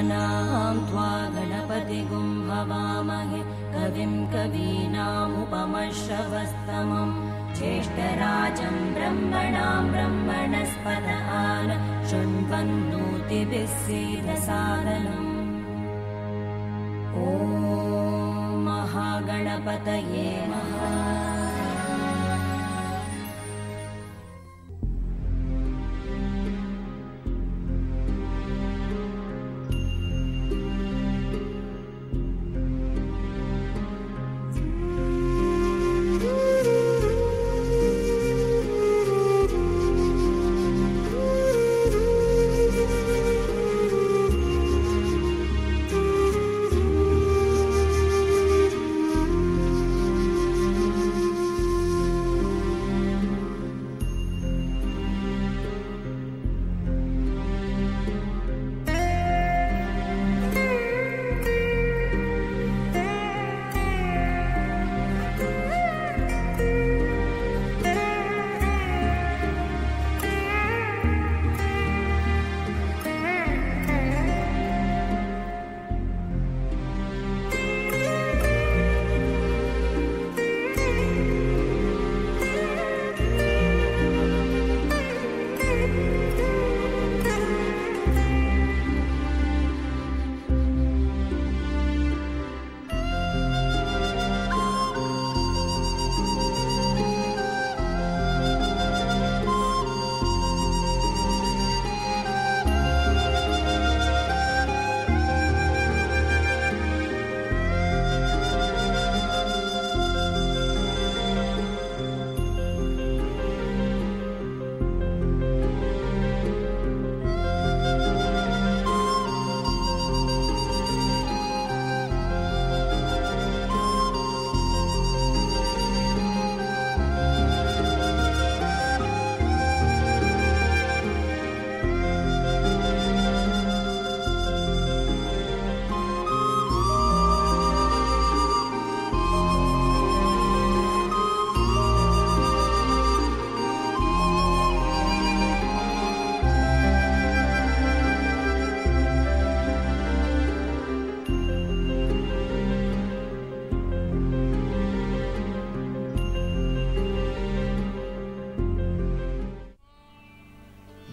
गणानां त्वा गणपतिगुं हवामहे कविं कवीनामुपमश्रवस्तमम् ज्येष्ठराजं ब्रह्मणां ब्रह्मणस्पत आन शृण्वन्नोतिभिः सीदसादनम्। ॐ महागणपतये नमः।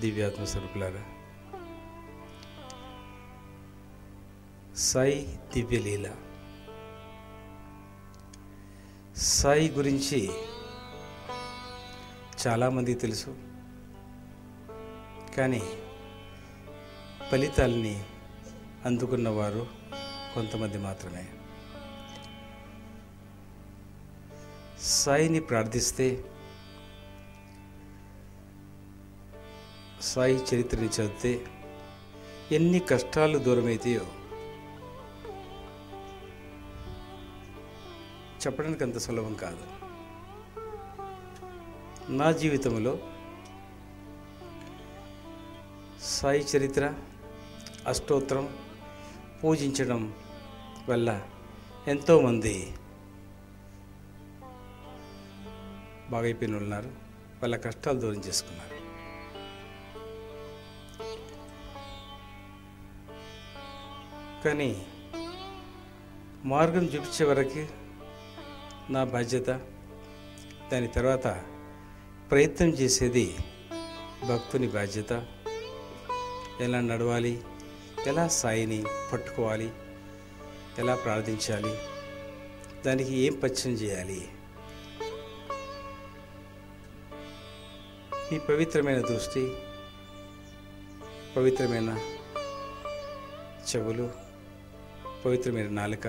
దివ్యాత్మ స్వరూపులారా, సాయి దివ్యలీల. సాయి గురించి చాలామందికి తెలుసు, కానీ ఫలితాలని అందుకున్నవారు కొంతమంది మాత్రమే. సాయిని ప్రార్థిస్తే, సాయి చరిత్రని చదివితే ఎన్ని కష్టాలు దూరమైతాయో చెప్పడానికి అంత సులభం కాదు. నా జీవితంలో సాయి చరిత్ర, అష్టోత్తరం పూజించడం వల్ల ఎంతోమంది బాగైపోయిన ఉన్నారు. వాళ్ళ కష్టాలు దూరం చేసుకున్నారు. కానీ మార్గం చూపించే వరకు నా బాధ్యత. దాని తర్వాత ప్రయత్నం చేసేది భక్తుని బాధ్యత. ఎలా నడవాలి, ఎలా సాయిని పట్టుకోవాలి, ఎలా ప్రార్థించాలి, దానికి ఏం పచ్చం చేయాలి. ఈ పవిత్రమైన దృష్టి, పవిత్రమైన చెవులు, పవిత్రమైన నాలుక,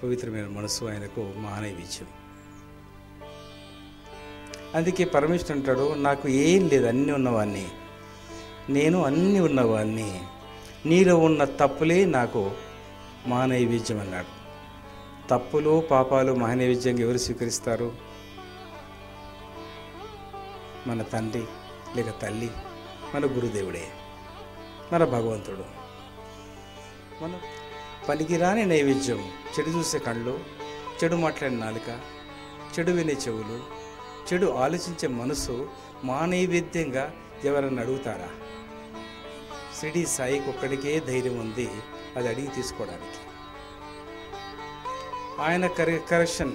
పవిత్రమైన మనసు ఆయనకు మహానైవేద్యం. అందుకే పరమేశ్వరుడు అంటాడు, నాకు ఏం లేదు, అన్నీ ఉన్నవాడిని, నేను అన్నీ ఉన్నవాడిని, నీలో ఉన్న తప్పులే నాకు మహానైవేద్యం అన్నాడు. తప్పులు పాపాలు మహానైవేద్యంగా ఎవరు స్వీకరిస్తారు? మన తండ్రి లేక తల్లి, మన గురుదేవుడే, మన భగవంతుడు. మన పనికిరాని నైవేద్యం చెడు చూసే కళ్ళు, చెడు మాట్లాడే నాలుక, చెడు వినే చెవులు, చెడు ఆలోచించే మనసు మా నైవేద్యంగా ఎవరన్నా అడుగుతారా? షిరిడి సాయికి ఒక్కడికే ధైర్యం ఉంది అది అడిగి తీసుకోవడానికి. ఆయన కరెక్షన్,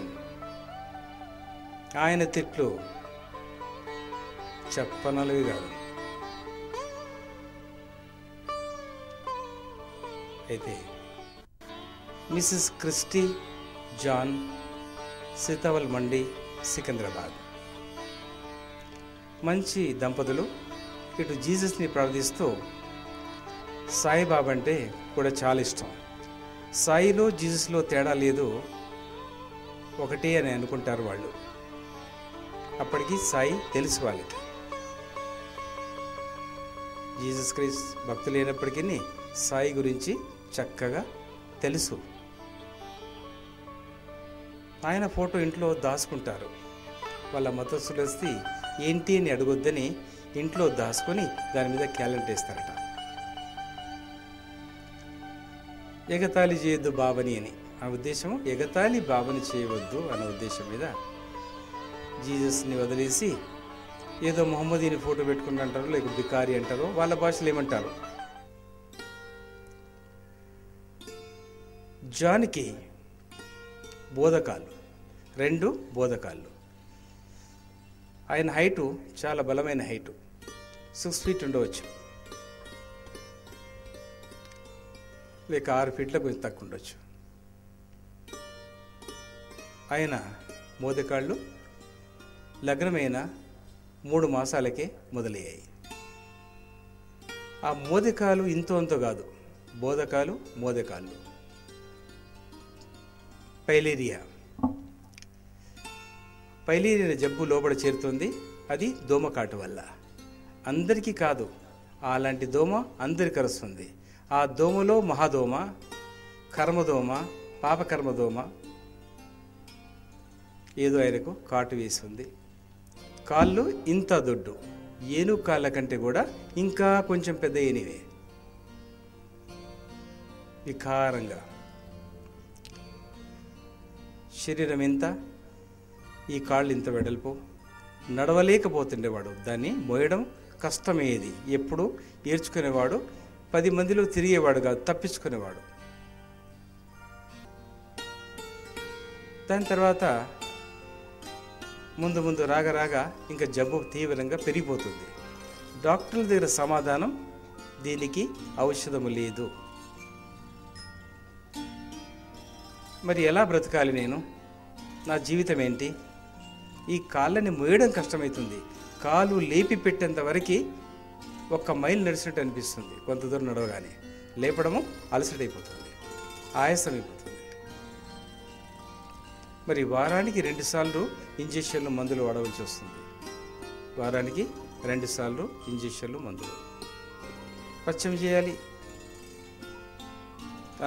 ఆయన తిట్లు చెప్పనలవి కాదు. అయితే మిసెస్ క్రిస్టీ జాన్, సీతావల్ మండి, సికింద్రాబాద్. మంచి దంపతులు. ఇటు జీసస్ని ప్రార్థిస్తూ సాయిబాబా అంటే కూడా చాలా ఇష్టం. సాయిలో జీసస్లో తేడా లేదు, ఒకటే అని అనుకుంటారు వాళ్ళు. అప్పటికి సాయి తెలుసు వాళ్ళకి. జీసస్ క్రైస్ట్ భక్తులు అయినప్పటికీ సాయి గురించి చక్కగా తెలుసు. ఆయన ఫోటో ఇంట్లో దాచుకుంటారు. వాళ్ళ మతస్థులు వస్తే ఏంటి అని అడగొద్దని ఇంట్లో దాచుకొని దాని మీద క్యాలెండర్ వేస్తారట. ఎగతాళి చేయొద్దు బాబని అని ఆ ఉద్దేశము, ఎగతాళి బాబని చేయవద్దు అనే ఉద్దేశం మీద జీసస్ని వదిలేసి ఏదో మొహమ్మదీని ఫోటో పెట్టుకుని అంటారు, లేక బికారి అంటారు, వాళ్ళ భాషలు ఏమంటారు. జాన్కి బోధకాలు, 2 బోధకాలు. ఆయన హైటు చాలా బలమైన హైటు, 6 ఫీట్ ఉండవచ్చు, లేక 6 ఫీట్ల కొంచెం తక్కువ ఉండొచ్చు. ఆయన మోదకాళ్ళు లగ్నమైన 3 మాసాలకే మొదలయ్యాయి. ఆ మోదకాలు ఇంతో అంతో కాదు, బోధకాలు మోదకాళ్ళు. పైలేరియా అనే జబ్బు లోపల చేరుతుంది. అది దోమకాటు వల్ల. అందరికీ కాదు, అలాంటి దోమ అందరికి కరుస్తుంది. ఆ దోమలో మహాదోమ, కర్మదోమ, పాపకర్మదోమ ఏదో ఆయనకు కాటు వేసింది. కాళ్ళు ఇంత దొడ్డు, ఏనుగు కాళ్ళ కంటే కూడా ఇంకా కొంచెం పెద్ద ఏనివే, వికారంగా. శరీరం ఎంత, ఈ కాళ్ళు ఇంత వెడల్పు. నడవలేకపోతుండేవాడు, దాన్ని మోయడం కష్టమయ్యేది. ఎప్పుడు ఏడ్చుకునేవాడు, 10 మందిలో తిరిగేవాడు కాదు, తప్పించుకునేవాడు. దాని తర్వాత ముందు రాగా ఇంకా జబ్బు తీవ్రంగా పెరిగిపోతుంది. డాక్టర్ల దగ్గర సమాధానం, దీనికి ఔషధము లేదు. మరి ఎలా బ్రతకాలి నేను, నా జీవితం ఏంటి? ఈ కాళ్ళని మోయడం కష్టమవుతుంది. కాలు లేపి పెట్టేంత వరకు 1 మైల్ నడిచినట్టు అనిపిస్తుంది. కొంత దూరం నడవగానే లేపడము అలసటైపోతుంది, ఆయాసం అయిపోతుంది. మరి వారానికి 2 సార్లు ఇంజెక్షన్లు, మందులు వాడవలసి వస్తుంది. వారానికి 2 సార్లు ఇంజెక్షన్లు, మందులు. పచ్చం చేయాలి.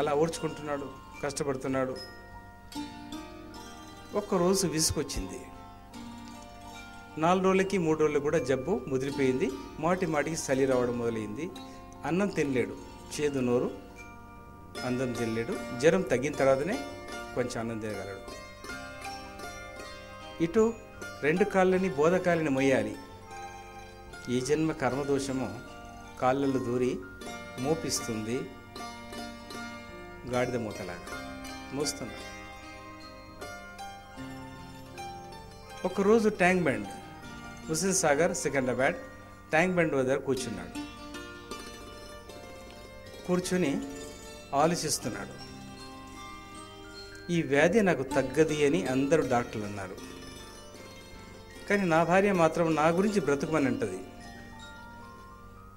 అలా ఓర్చుకుంటున్నాడు, కష్టపడుతున్నాడు. ఒక్కరోజు విసుకొచ్చింది. 4 రోజులకి 3 రోజులకు కూడా జబ్బు ముదిరిపోయింది. మాటికి చలి రావడం మొదలైంది. అన్నం తినలేడు, చేదు నోరు, అన్నం తినలేడు. జ్వరం తగ్గిన తర్వాతనే కొంచెం అన్నం తినగలడు. ఇటు 2 కాళ్ళని, బోధకాలని మొయ్యాలి. ఈ జన్మ కర్మదోషము కాళ్ళల్లో దూరి మోపిస్తుంది. గాడిద మూతలాగా మోస్తున్నాడు. ఒకరోజు tank bund, Hussain Sagar, Secunderabad tank bund వద్ద కూర్చున్నాడు. కూర్చుని ఆలోచిస్తున్నాడు. ఈ వ్యాధి నాకు తగ్గది అని అందరూ డాక్టర్లు అన్నారు. కానీ నా భార్య మాత్రం నా గురించి బ్రతుకమని అంటది.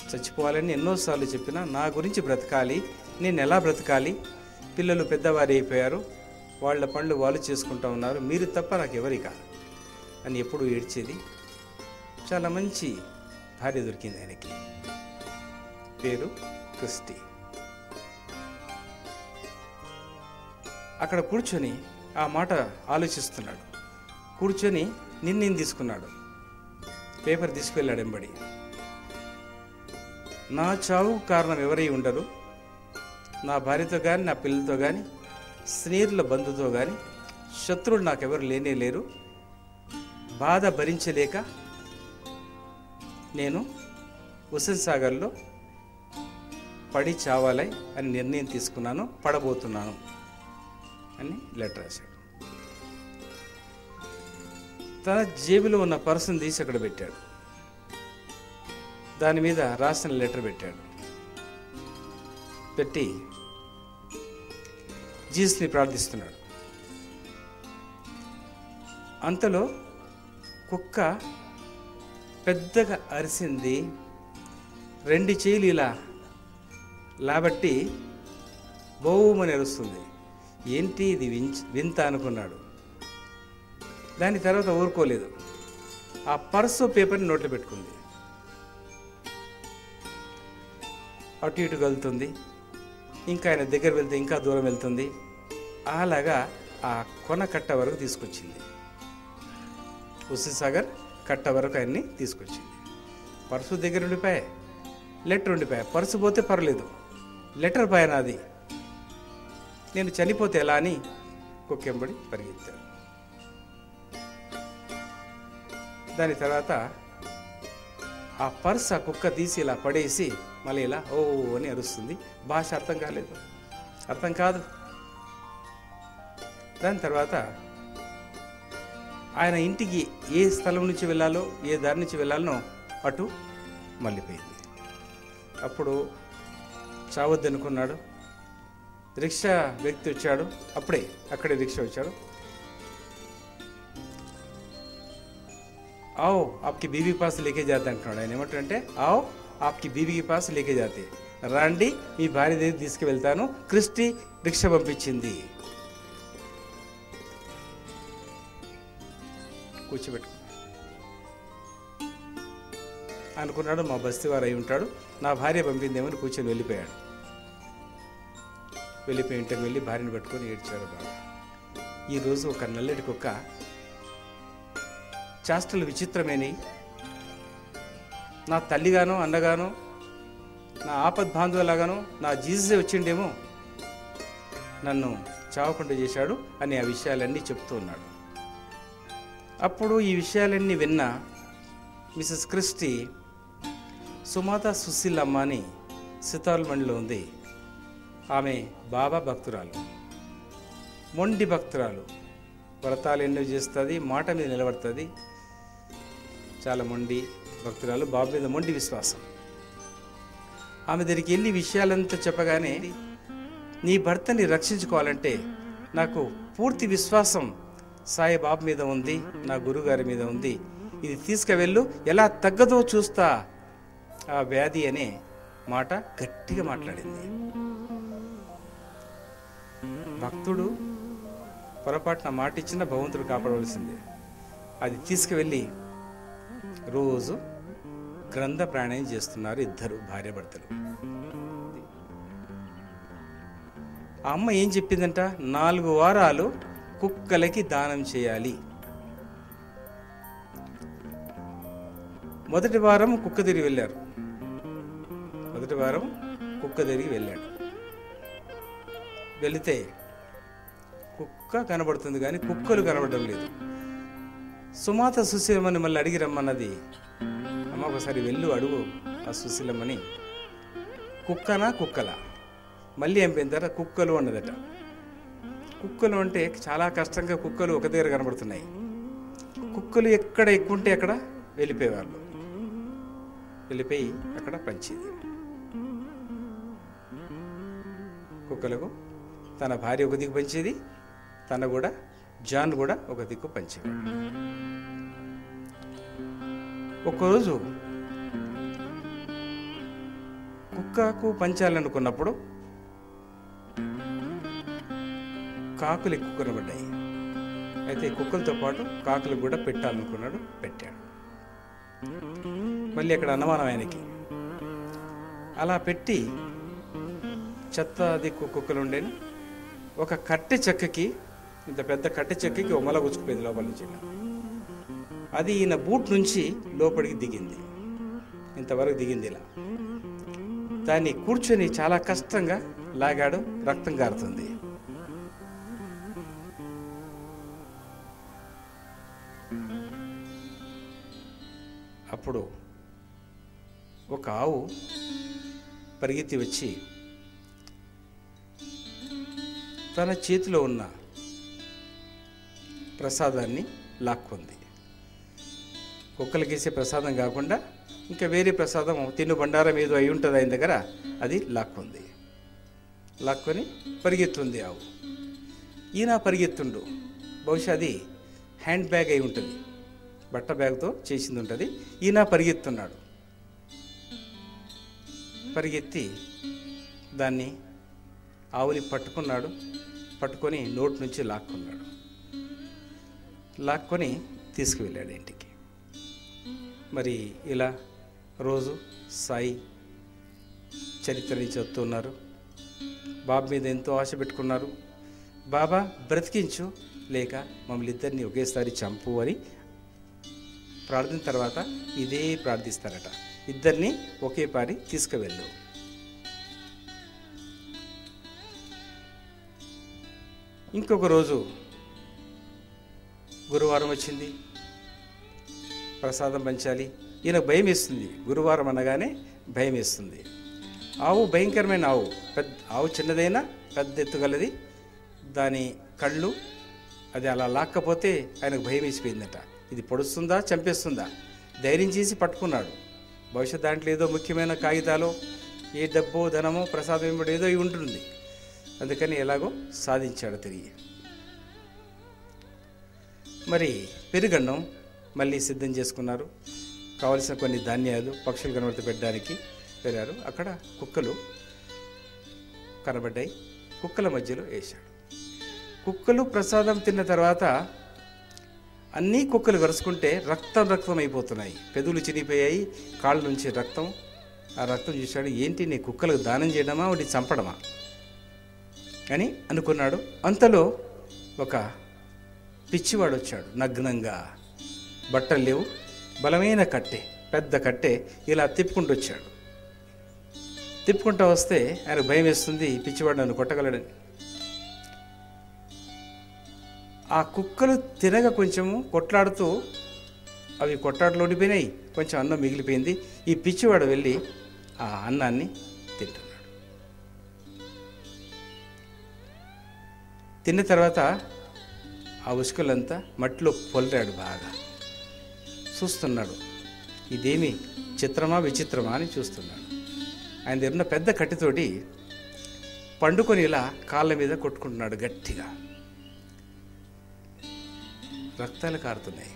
చచ్చిపోవాలని ఎన్నోసార్లు చెప్పినా నా గురించి బ్రతకాలి, నేను ఎలా బ్రతకాలి? పిల్లలు పెద్దవారు అయిపోయారు, వాళ్ళ పనులు వాళ్ళు చేసుకుంటూ ఉన్నారు, మీరు తప్ప నాకు ఎవరికా అని ఎప్పుడు ఏడ్చేది. చాలా మంచి భార్య దొరికింది ఆయనకి, పేరు క్రిస్టీ. అక్కడ కూర్చొని ఆ మాట ఆలోచిస్తున్నాడు. కూర్చొని నిర్ణయం తీసుకున్నాడు. పేపర్ తీసుకువెళ్ళాడు వెంబడి. నా చావు కారణం ఎవరై ఉండరు, నా భార్యతో కానీ, నా పిల్లలతో కానీ, స్నేహితుల బంధుతో కానీ, శత్రువులు నాకెవరు లేనే లేరు. బాధ భరించలేక నేను హుస్సేన్ సాగర్లో పడి చావాలి అని నిర్ణయం తీసుకున్నాను, పడబోతున్నాను అని లెటర్ రాశాడు. తన జేబులో ఉన్న పర్సును తీసి అక్కడ పెట్టాడు. దాని మీద రాసిన లెటర్ పెట్టాడు. పెట్టి జీసస్ని ప్రార్థిస్తున్నాడు. అంతలో కుక్క పెద్దగా అరిసింది. 2 చేతులు ఇలా లాబట్టి బౌమని అరుస్తుంది. ఏంటి ఇది వింత అనుకున్నాడు. దాని తర్వాత ఊరుకోలేదు. ఆ పర్సు పేపర్ని నోట్లో పెట్టుకుంది. అటు ఇటు వెళ్తుంది. ఇంకా ఆయన దగ్గర వెళ్తే ఇంకా దూరం వెళ్తుంది. అలాగా ఆ కొన కట్ట వరకు తీసుకొచ్చింది. హుస్సేన్ సాగర్ కట్ట వరకు ఆయన్ని తీసుకొచ్చింది. పర్సు దగ్గర ఉండిపోయా, లెటర్ ఉండిపోయా. పర్సు పోతే పర్లేదు, లెటర్ పైన అది. నేను చనిపోతే ఎలా అని కుక్కెంబడి పరిగెత్తాడు. దాని తర్వాత ఆ పర్స్ ఆ కుక్క తీసి ఇలా పడేసి మళ్ళీ ఇలా ఓ అని అరుస్తుంది. భాష అర్థం కాలేదు, అర్థం కాదు. దాని తర్వాత ఆయన ఇంటికి ఏ స్థలం నుంచి వెళ్ళాలో, ఏ దారి నుంచి వెళ్ళాలనో అటు మళ్ళీపోయింది. అప్పుడు చావద్దనుకున్నాడు. రిక్షా వ్యక్తి వచ్చాడు. అక్కడే రిక్షా వచ్చాడు. आओ आपकी बीवी पास लेके जाते అంటున్నాడు. ఆయన ఏమంటాడంటే आओ आपकी बीवी के पास लेके जाते, రండి మీ భార్య దగ్గర తీసుకువెళ్తాను. క్రిస్టి రిక్షా పంపించింది. కూర్చోబెట్టు అనుకున్నాడు. మా బస్తీవారు అయి ఉంటాడు, నా భార్య పంపిందేమని కూర్చొని వెళ్ళిపోయాడు. వెళ్ళిపోయి ఇంటికి వెళ్ళి భార్యను పట్టుకొని ఏడ్చాడు బాగా. ఈరోజు ఒక నల్లటి కుక్క చేష్టలు విచిత్రమైనవి. నా తల్లిగానో అన్నగానో నా ఆపద్ బాంధవులాగానో నా జీససే వచ్చిండేమో నన్ను చావకుండా చేశాడు అని ఆ విషయాలన్నీ చెప్తూ ఉన్నాడు. అప్పుడు ఈ విషయాలన్నీ విన్న మిసెస్ క్రిస్టి సుమాతా సుశీలమ్మ అని సితాల్మండ్లో ఉంది. ఆమె బాబా భక్తురాలు, మొండి భక్తురాలు. వ్రతాలు ఎన్నో చేస్తుంది, మాట మీద నిలబడుతుంది. చాలా మొండి భక్తురాలు, బాబు మీద మొండి విశ్వాసం. ఆమె దగ్గరికి వెళ్ళి విషయాలంతా చెప్పగానే, నీ భర్తని రక్షించుకోవాలంటే నాకు పూర్తి విశ్వాసం సాయిబాబా మీద ఉంది, నా గురుగారి మీద ఉంది. ఇది తీసుకువెళ్ళు, ఎలా తగ్గదో చూస్తా ఆ వ్యాధి అనే మాట గట్టిగా మాట్లాడింది. భక్తుడు పొరపాటున మాట ఇచ్చిన భగవంతుడు కాపాడవలసిందే. అది తీసుకువెళ్ళి రోజు గ్రంథ ప్రాణాయం చేస్తున్నారు ఇద్దరు భార్యాభర్తలు. ఆ అమ్మ ఏం చెప్పిందంట, 4 వారాలు కుక్కలకి దానం చేయాలి. మొదటి వారం కుక్క తిరిగి వెళ్ళారు. వెళితే కుక్క కనబడుతుంది కానీ కుక్కలు కనబడడం లేదు. సుమాత సుశీలమ్మని మళ్ళీ అడిగి రమ్మన్నది. అమ్మ ఒకసారి వెళ్ళు అడుగు ఆ సుశీలమ్మని, కుక్కలా మళ్ళీ ఏం పోయిన కుక్కలు అన్నదట. కుక్కలు అంటే చాలా కష్టంగా కుక్కలు ఒక దగ్గర కనబడుతున్నాయి. కుక్కలు ఎక్కడ ఎక్కువ ఉంటే అక్కడ వెళ్ళిపోయేవాళ్ళు. వెళ్ళిపోయి అక్కడ పంచేది. కుక్కలకు తన భార్య ఒక దిక్కు పంచేది, తన కూడా జాన్ కూడా ఒక దిక్కు పంచేవాడు. ఒక్కరోజు కుక్కకు పంచాలనుకున్నప్పుడు కాకులు ఎక్కువ కనబడ్డాయి. అయితే కుక్కలతో పాటు కాకులకు కూడా పెట్టాలనుకున్నాడు, పెట్టాడు. మళ్ళీ అక్కడ అనుమానం ఆయనకి. అలా పెట్టి చెత్త దిక్కు కుక్కలు ఉండేను. ఒక కట్టె చెక్కకి, ఇంత పెద్ద కట్టె చెక్కకి ఒక మొల గుచ్చుకుపోయింది లోపల నుంచి. అది ఈయన బూట్ నుంచి లోపలికి దిగింది, ఇంతవరకు దిగింది. ఇలా దాన్ని కూర్చొని చాలా కష్టంగా లాగాడు, రక్తం గారుతుంది. అప్పుడు ఒక ఆవు పరిగెత్తి వచ్చి తన చేతిలో ఉన్న ప్రసాదాన్ని లాక్కుంది. కుక్కలకేసే ప్రసాదం కాకుండా ఇంకా వేరే ప్రసాదం తిను బండారం ఏదో అయి ఉంటుంది ఆయన దగ్గర, అది లాక్కుంది. లాక్కొని పరిగెత్తుంది ఆవు. ఈయన పరిగెత్తుండు. బహుశా అది హ్యాండ్ బ్యాగ్ అయి ఉంటుంది, బట్ట బ్యాగ్తో చేసింది ఉంటుంది. ఈయన పరిగెత్తున్నాడు. పరిగెత్తి దాన్ని ఆవుని పట్టుకున్నాడు. పట్టుకొని నోటి నుంచి లాక్కున్నాడు. లాక్కొని తీసుకువెళ్ళాడు ఇంటికి. మరి ఇలా రోజు సాయి చరిత్రని చెప్తున్నారు. బాబు మీద ఎంతో ఆశ పెట్టుకున్నారు. బాబా బ్రతికించు, లేక మమ్మల్ని ఇద్దరిని ఒకేసారి చంపు అని ప్రార్థన తర్వాత ఇదే ప్రార్థిస్తారట, ఇద్దరిని ఒకే పారి తీసుకువెళ్ళు. ఇంకొక రోజు గురువారం వచ్చింది, ప్రసాదం పంచాలి. ఈయనకు భయం వేస్తుంది, గురువారం అనగానే భయం వేస్తుంది. ఆవు భయంకరమైన ఆవు, ఆవు చిన్నదైనా పెద్ద ఎత్తుగలది. దాని కళ్ళు అది అలా లాక్కపోతే ఆయనకు భయం వేసిపోయిందట. ఇది పొడుస్తుందా చంపేస్తుందా? ధైర్యం చేసి పట్టుకున్నాడు. భవిష్యత్ దాంట్లో ఏదో ముఖ్యమైన కాగితాలు, ఏ డబ్బో ధనమో ప్రసాదం ఇవ్వడం ఏదో ఉంటుంది. అందుకని ఎలాగో సాధించాడు తిరిగి. మరి పెరుగన్నం మళ్ళీ సిద్ధం చేసుకున్నారు. కావలసిన కొన్ని ధాన్యాలు పక్షులు కనబడితే పెట్టడానికి వెళ్ళారు. అక్కడ కుక్కలు కనబడ్డాయి. కుక్కల మధ్యలో వేశాడు. కుక్కలు ప్రసాదం తిన్న తర్వాత అన్నీ కుక్కలు వరుసుకుంటే రక్తం అయిపోతున్నాయి. పెదవులు చినిగిపోయాయి, కాళ్ళ నుంచి రక్తం. ఆ రక్తం చూశాడు. ఏంటి, నీ కుక్కలకు దానం చేయడమా, వాటి చంపడమా అని అనుకున్నాడు. అంతలో ఒక పిచ్చివాడు వచ్చాడు. నగ్నంగా, బట్టలు లేవు, బలమైన కట్టె, పెద్ద కట్టె ఇలా తిప్పుకుంటూ వచ్చాడు. తిప్పుకుంటూ వస్తే ఆయన భయం వేస్తుంది, పిచ్చివాడు నన్ను కొట్టగలడని. ఆ కుక్కలు తినగ కొంచెము కొట్లాడుతూ అవి కొట్లాటలు ఓడిపోయినాయి, కొంచెం అన్నం మిగిలిపోయింది. ఈ పిచ్చివాడు వెళ్ళి ఆ అన్నాన్ని తింటున్నాడు. తిన్న తర్వాత ఆ ఉసుకలంతా మట్టిలో పొల్లాడు. బాగా చూస్తున్నాడు, ఇదేమి చిత్రమా విచిత్రమా అని చూస్తున్నాడు. ఆయన దగ్గర పెద్ద కట్టెతోటి పండుకొని ఇలా కాళ్ళ మీద కొట్టుకుంటున్నాడు గట్టిగా. రక్తాలు కారుతున్నాయి.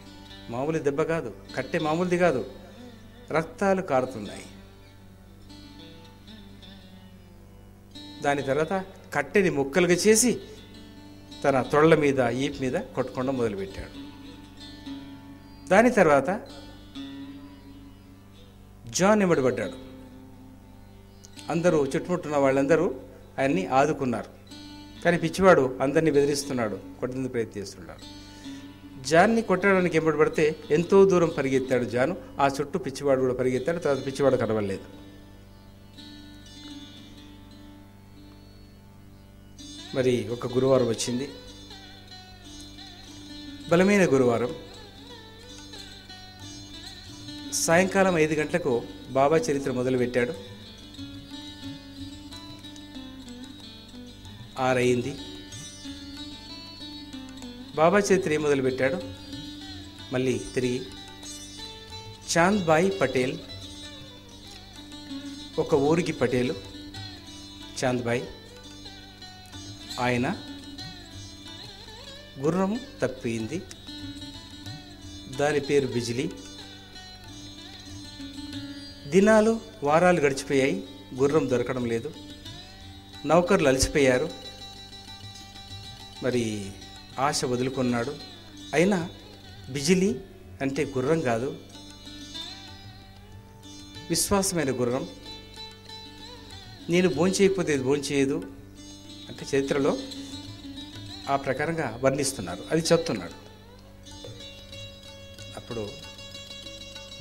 మామూలు దెబ్బ కాదు, కట్టె మామూలుది కాదు, రక్తాలు కారుతున్నాయి. దాని తర్వాత కట్టెని ముక్కలుగా చేసి తన తొళ్ళ మీద, ఈపు మీద కొట్టుకోవడం మొదలుపెట్టాడు. దాని తర్వాత జాన్ ఇమ్మడిపడ్డాడు. అందరూ చుట్టుముట్టున్న వాళ్ళందరూ ఆయన్ని ఆదుకున్నారు. కానీ పిచ్చివాడు అందరినీ బెదిరిస్తున్నాడు, కొట్టేందుకు ప్రయత్నిస్తున్నాడు. జాన్ని కొట్టడానికి ఎంబడిపడితే ఎంతో దూరం పరిగెత్తాడు జాను. ఆ చుట్టూ పిచ్చివాడు కూడా పరిగెత్తాడు. తర్వాత పిచ్చివాడు కనబడలేదు. మరి ఒక గురువారం వచ్చింది, బలమైన గురువారం. సాయంకాలం 5 గంటలకు బాబా చరిత్ర మొదలుపెట్టాడు. 6 అయింది. బాబా చరిత్ర ఏం మొదలుపెట్టాడు? మళ్ళీ తిరిగి చాంద్ భాయ్ పటేల్, ఒక ఊరికి పటేలు చాంద్ భాయ్. ఆయన గుర్రం తప్పింది, దాని పేరు బిజిలీ. దినాలు వారాలు గడిచిపోయాయి, గుర్రం దొరకడం లేదు. నౌకర్లు అలసిపోయారు. మరి ఆశ వదులుకున్నాడు. అయినా బిజిలీ అంటే గుర్రం కాదు, విశ్వాసమైన గుర్రం. నేను భోంచేయకపోతే ఇది భోంచేయదు అంటే చరిత్రలో ఆ ప్రకారంగా వర్ణిస్తున్నారు, అది చెప్తున్నాడు. అప్పుడు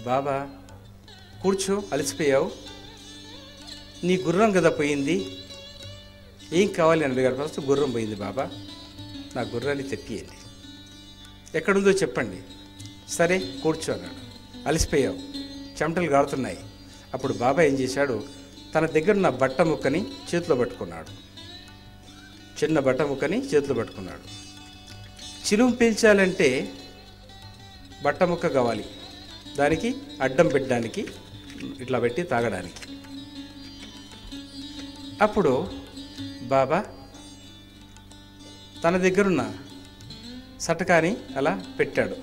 బాబా, కూర్చో, అలసిపోయావు, నీ గుర్రం కదా పోయింది, ఏం కావాలి అని అడిగారు. ఫస్ట్ గుర్రం పోయింది బాబా, నా గుర్రాన్ని తెప్పియండి, ఎక్కడుందో చెప్పండి. సరే కూర్చో అన్నాడు. అలసిపోయావు, చెమటలు గారుతున్నాయి. అప్పుడు బాబా ఏం చేశాడు, తన దగ్గర ఉన్న బట్ట ముక్కని చేతిలో పట్టుకున్నాడు. చిన్న బట్ట ముక్కని చేతిలో పట్టుకున్నాడు. చిలుము పీల్చాలంటే బట్ట ముక్క కావాలి, దానికి అడ్డం పెట్టడానికి, ఇట్లా పెట్టి తాగడానికి. అప్పుడు బాబా తన దగ్గరున్న సటకాని అలా పెట్టాడు.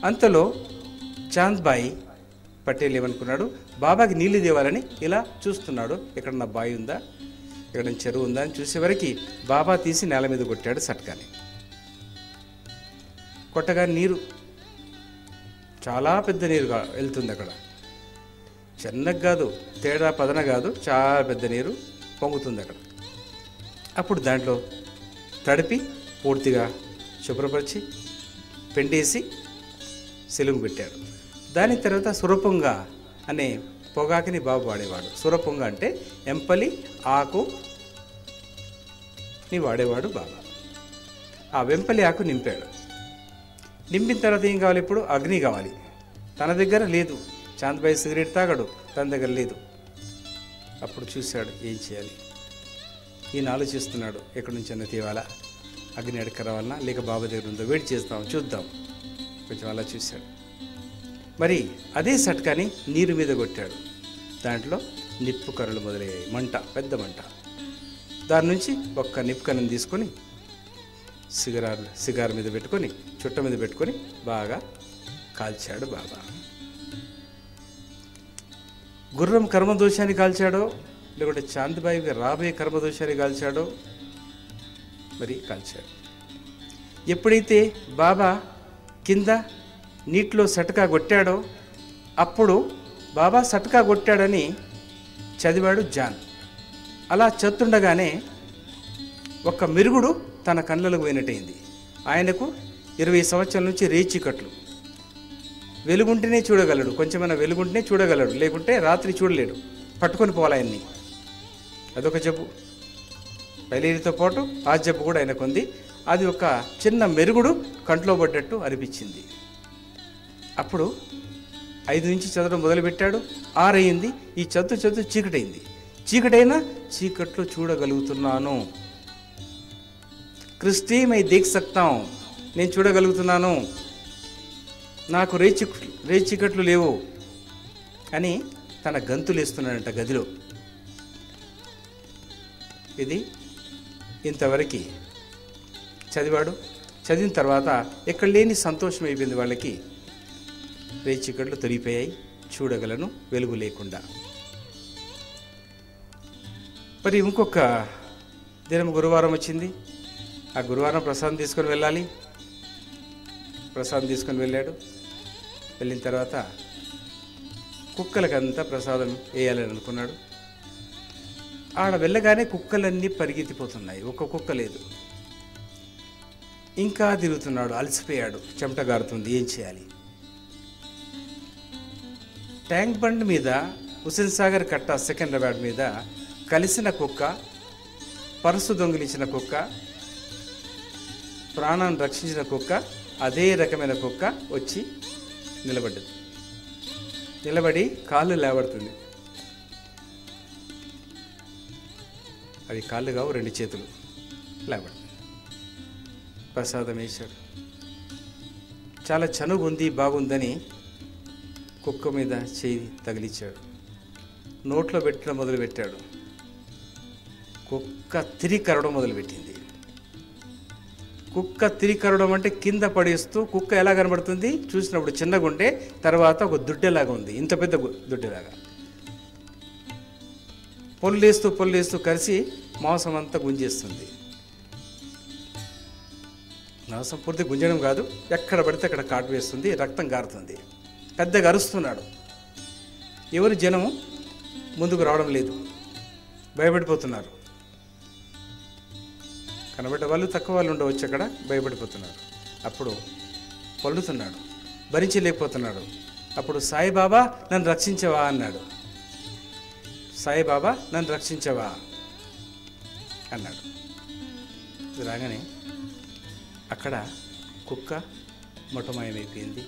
అంతలో చాంద్బాయి పటేల్ ఏమనుకున్నాడు, బాబాకి నీళ్లు తేవాలని ఇలా చూస్తున్నాడు. ఎక్కడన్నా బావి ఉందా, ఎక్కడ చెరువు ఉందా అని చూసేవరకు బాబా తీసి నేల మీద కొట్టాడు సటకాని. కొట్టగా నీరు చాలా పెద్ద నీరు వెళ్తుంది అక్కడ. చిన్నగా కాదు, తేడా పదన కాదు, చాలా పెద్ద నీరు పొంగుతుంది అక్కడ. అప్పుడు దాంట్లో తడిపి పూర్తిగా శుభ్రపరిచి పెండేసి సెలుగు పెట్టాడు. దాని తర్వాత సురపొంగ అనే పొగాకుని బాబు వాడేవాడు. సురపొంగ అంటే ఎంపలి ఆకుని వాడేవాడు బాబా. ఆ వెంపలి ఆకు నింపాడు. నింపిన తర్వాత ఏం కావాలి, ఇప్పుడు అగ్ని కావాలి. తన దగ్గర లేదు. చాంద్బాయి సిగరెట్ తాగడు, తన దగ్గర లేదు. అప్పుడు చూశాడు ఏం చేయాలి. ఈయన ఆలోచిస్తున్నాడు, ఎక్కడి నుంచి అన్న తీవాలా, అగ్ని ఎడక రావాలన్నా, లేక బాబా దగ్గర ఉందో వెయిట్ చేస్తాం, చూద్దాం. కొంచెం అలా చూశాడు. మరి అదే సట్కాని నీరు మీద కొట్టాడు. దాంట్లో నిప్పు కర్రలు మొదలయ్యాయి. మంట, పెద్ద మంట. దాని నుంచి ఒక్క నిప్పు కర్రను తీసుకొని సిగార్ మీద పెట్టుకొని, చుట్ట మీద పెట్టుకొని బాగా కాల్చాడు బాబా. గుర్రం కర్మదోషాన్ని కాల్చాడో, లేకుంటే చాంద్బాయి రాబోయే కర్మదోషాన్ని కాల్చాడో, మరి కాల్చాడు. ఎప్పుడైతే బాబా కింద నీటిలో సటకా కొట్టాడో, అప్పుడు బాబా సటకా కొట్టాడని చదివాడు జాన్. అలా చదువుతుండగానే ఒక మెరుగుడు తన కళ్ళకు పోయినట్టయింది. ఆయనకు 20 సంవత్సరాల నుంచి రేచీకట్లు. వెలుగుంటేనే చూడగలడు, కొంచెమైనా వెలుగుంటేనే చూడగలడు, లేకుంటే రాత్రి చూడలేడు. పట్టుకొని పోవాలి ఆయన్ని. అదొక జబ్బు. బయలుతో పాటు ఆ జబ్బు కూడా ఆయనకు ఉంది. అది ఒక చిన్న మెరుగుడు కంట్లో పడ్డట్టు అనిపించింది. అప్పుడు 5 నుంచి చదవడం మొదలుపెట్టాడు. 6 అయింది. ఈ చదువు చీకటైంది. చీకటైనా చీకట్లో చూడగలుగుతున్నాను. క్రిస్టీ మై దేఖ్ సక్తాం, నేను చూడగలుగుతున్నాను, నాకు రేచీకట్లు లేవు అని తన గంతులు వేస్తున్నాడంట గదిలో. ఇది ఇంతవరకు చదివాడు. చదివిన తర్వాత ఎక్కడ లేని సంతోషం అయిపోయింది వాళ్ళకి. రేచీకట్లు తొలిగిపోయాయి, చూడగలను వెలుగు లేకుండా. మరి ఇంకొక దినం గురువారం వచ్చింది. ఆ గురువారం ప్రసాదం తీసుకొని వెళ్ళాలి. ప్రసాదం తీసుకొని వెళ్ళాడు. వెళ్ళిన తర్వాత కుక్కలకంతా ప్రసాదం వేయాలని అనుకున్నాడు. ఆడ వెళ్ళగానే కుక్కలన్నీ పరిగెత్తిపోతున్నాయి, ఒక్క కుక్క లేదు. ఇంకా తిరుగుతున్నాడు, అలసిపోయాడు, చెమట గారుతుంది, ఏం చేయాలి. ట్యాంక్ బండ్ మీద, హుస్సేన్ సాగర్ కట్ట సికింద్రాబాద్ మీద కలిసిన కుక్క, పర్సు దొంగిలించిన కుక్క, ప్రాణాన్ని రక్షించిన కుక్క, అదే రకమైన కుక్క వచ్చి నిలబడ్డది. నిలబడి కాళ్ళు లేవడుతుంది. అవి కాళ్ళు కావు, 2 చేతులు లేవడు. ప్రసాదం వేశాడు. చాలా చనువు ఉంది, బాగుందని కుక్క మీద చేయి తగిలించాడు. నోట్లో పెట్టడం మొదలుపెట్టాడు. కుక్క తిరిగి కరవడం మొదలుపెట్టింది. కుక్క తిరిగి కరవడం అంటే కింద పడేస్తూ కుక్క ఎలా కనబడుతుంది చూసినప్పుడు చిన్నగా ఉంటే, తర్వాత ఒక దుడ్డెలాగా ఉంది, ఇంత పెద్ద దుడ్డెలాగా. పొల్లేస్తూ కలిసి మాంసం అంతా గుంజేస్తుంది. మాంసం పూర్తి గుంజడం కాదు, ఎక్కడ పడితే అక్కడ కాటు వేస్తుంది, రక్తం గారుతుంది. పెద్దగా అరుస్తున్నాడు. ఎవరు జనము ముందుకు రావడం లేదు, భయపడిపోతున్నారు. కనబడ్డ వాళ్ళు తక్కువ వాళ్ళు ఉండవచ్చు, అక్కడ భయపడిపోతున్నారు. అప్పుడు పొల్లుతున్నాడు, భరించలేకపోతున్నాడు. అప్పుడు సాయిబాబా నన్ను రక్షించవా అన్నాడు. సాయిబాబా నన్ను రక్షించవా అన్నాడు. రాగానే అక్కడ కుక్క మొట్టమాయమైపోయింది.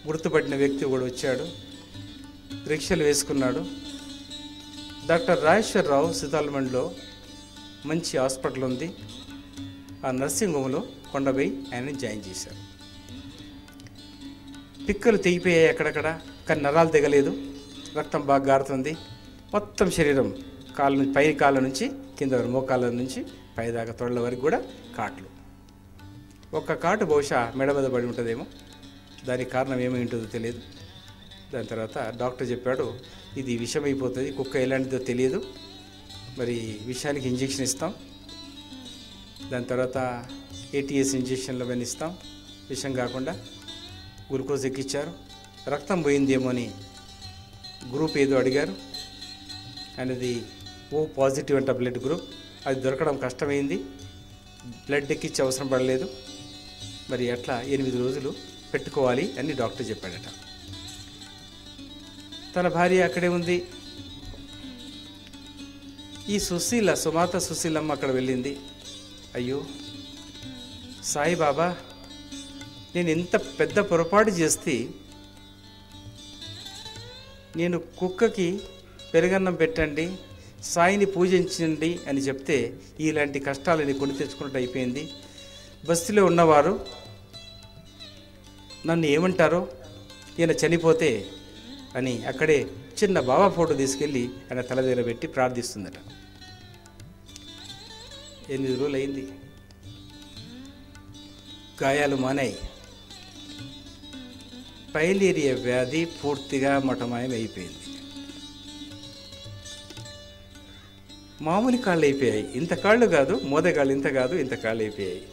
గుర్తుపట్టిన వ్యక్తి కూడా వచ్చాడు, రిక్షలు వేసుకున్నాడు. డాక్టర్ రాజేశ్వరరావు సీతాలమండిలో మంచి హాస్పిటల్ ఉంది. ఆ నర్సింగ్ హోమ్లో కొండపోయి ఆయన్ని జాయిన్ చేశారు. పిక్కలు తెగిపోయాయి అక్కడక్కడ, కానీ నరాలు తెగలేదు. రక్తం బాగా గారుతుంది. మొత్తం శరీరం పై కాళ్ళ నుంచి కింద వరకు, మోకాళ్ళ నుంచి పైదాకా తొడల వరకు కూడా కాట్లు. ఒక్క కాటు బహుశా మెడ మీద పడి ఉంటుందేమో, దానికి కారణం ఏమై ఉంటుందో తెలియదు. దాని తర్వాత డాక్టర్ చెప్పాడు, ఇది విషం అయిపోతుంది, కుక్క ఎలాంటిదో తెలియదు, మరి విషానికి ఇంజెక్షన్ ఇస్తాం, దాని తర్వాత ఏటీఎస్ ఇంజెక్షన్లు అవన్నీ ఇస్తాం, విషం కాకుండా. గ్లూకోజ్ ఎక్కిచ్చారు. రక్తం పోయిందేమో అని గ్రూప్ ఏదో అడిగారు. అనేది ఓ పాజిటివ్ అంట బ్లడ్ గ్రూప్. అది దొరకడం కష్టమైంది. బ్లడ్ ఎక్కించే అవసరం పడలేదు. మరి అట్లా 8 రోజులు పెట్టుకోవాలి అని డాక్టర్ చెప్పాడట. తన భార్య అక్కడే ఉంది. ఈ సుమాత సుశీలమ్మ అక్కడ వెళ్ళింది. అయ్యో సాయిబాబా, నేను ఎంత పెద్ద పొరపాటు చేస్తే, నేను కుక్కకి పెరుగన్నం పెట్టండి, సాయిని పూజించండి అని చెప్తే ఇలాంటి కష్టాలని కొని తెచ్చుకున్నట్టు అయిపోయింది. బస్తీలో ఉన్నవారు నన్ను ఏమంటారో, ఈయన చనిపోతే అని అక్కడే చిన్న బాబా ఫోటో తీసుకెళ్ళి ఆయన తల దగ్గర పెట్టి ప్రార్థిస్తుందట. 8 రోజులు అయింది. గాయాలు మానాయి. పైలేరియా వ్యాధి పూర్తిగా మటమాయం అయిపోయింది. మామూలు కాళ్ళు అయిపోయాయి. ఇంత కాళ్ళు కాదు, మోదగాళ్ళు ఇంత కాదు, ఇంత కాళ్ళు అయిపోయాయి.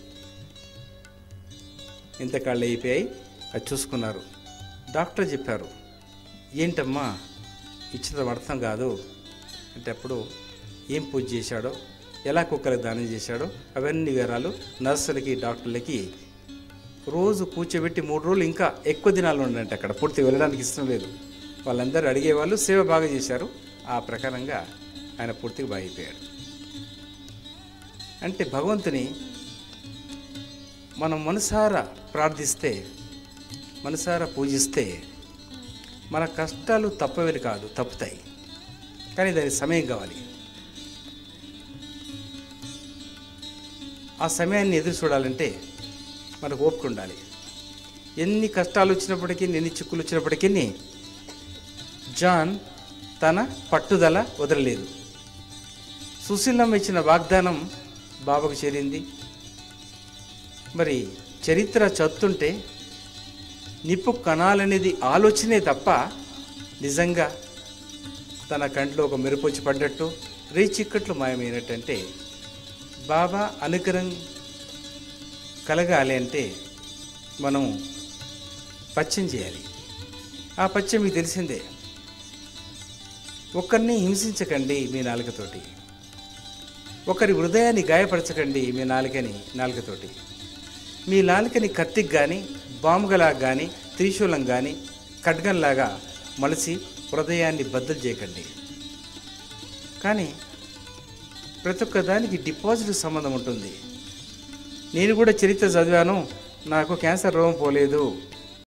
ఇంత కాళ్ళు అయిపోయాయి. అది చూసుకున్నారు. డాక్టర్ చెప్పారు, ఏంటమ్మా ఇచ్చిన అర్థం కాదు అంటే, అప్పుడు ఏం పూజ చేశాడో, ఎలా కుక్కలకు దానం చేశాడో అవన్నీ వివరాలు నర్సులకి డాక్టర్లకి రోజు కూర్చోబెట్టి 3 రోజులు ఇంకా ఎక్కువ దినాలు ఉండంటే అక్కడ పూర్తి వెళ్ళడానికి ఇష్టం లేదు. వాళ్ళందరూ అడిగేవాళ్ళు. సేవ బాగా చేశారు. ఆ ప్రకారంగా ఆయన పూర్తిగా బాగా అయిపోయాడు. అంటే భగవంతుని మనం మనసారా ప్రార్థిస్తే, మనసారా పూజిస్తే మన కష్టాలు తప్పవేది కాదు, తప్పుతాయి. కానీ దానికి సమయం కావాలి. ఆ సమయాన్ని ఎదురు చూడాలంటే మనకు ఓపిక ఉండాలి. ఎన్ని కష్టాలు వచ్చినప్పటికీ, ఎన్ని చిక్కులు వచ్చినప్పటికీ జాన్ తన పట్టుదల వదలలేదు. సుశీలమ్మ ఇచ్చిన వాగ్దానం బాబాకు చేరింది. మరి చరిత్ర చదువుతుంటే నిప్పు కణాలనేది ఆలోచనే తప్ప నిజంగా తన కంట్లో ఒక మెరుపొచ్చి పడ్డట్టు, రేచిక్కట్లు మాయమైనట్టంటే బాబా అనుగ్రహం కలగాలి అంటే మనం పచ్చం చేయాలి. ఆ పచ్చం మీకు తెలిసిందే. ఒకరిని హింసించకండి మీ నాలుకతోటి, ఒకరి హృదయాన్ని గాయపరచకండి మీ నాలుకతోటి. మీ నాలుకని కత్తికి కానీ, బాముగలాగా కానీ, త్రిశూలం కానీ, ఖడ్గంలాగా మలిసి హృదయాన్ని బద్దలు చేయకండి. కానీ ప్రతి ఒక్క దానికి డిపాజిట్ సంబంధం ఉంటుంది. నేను కూడా చరిత్ర చదివాను, నాకు క్యాన్సర్ రోగం పోలేదు,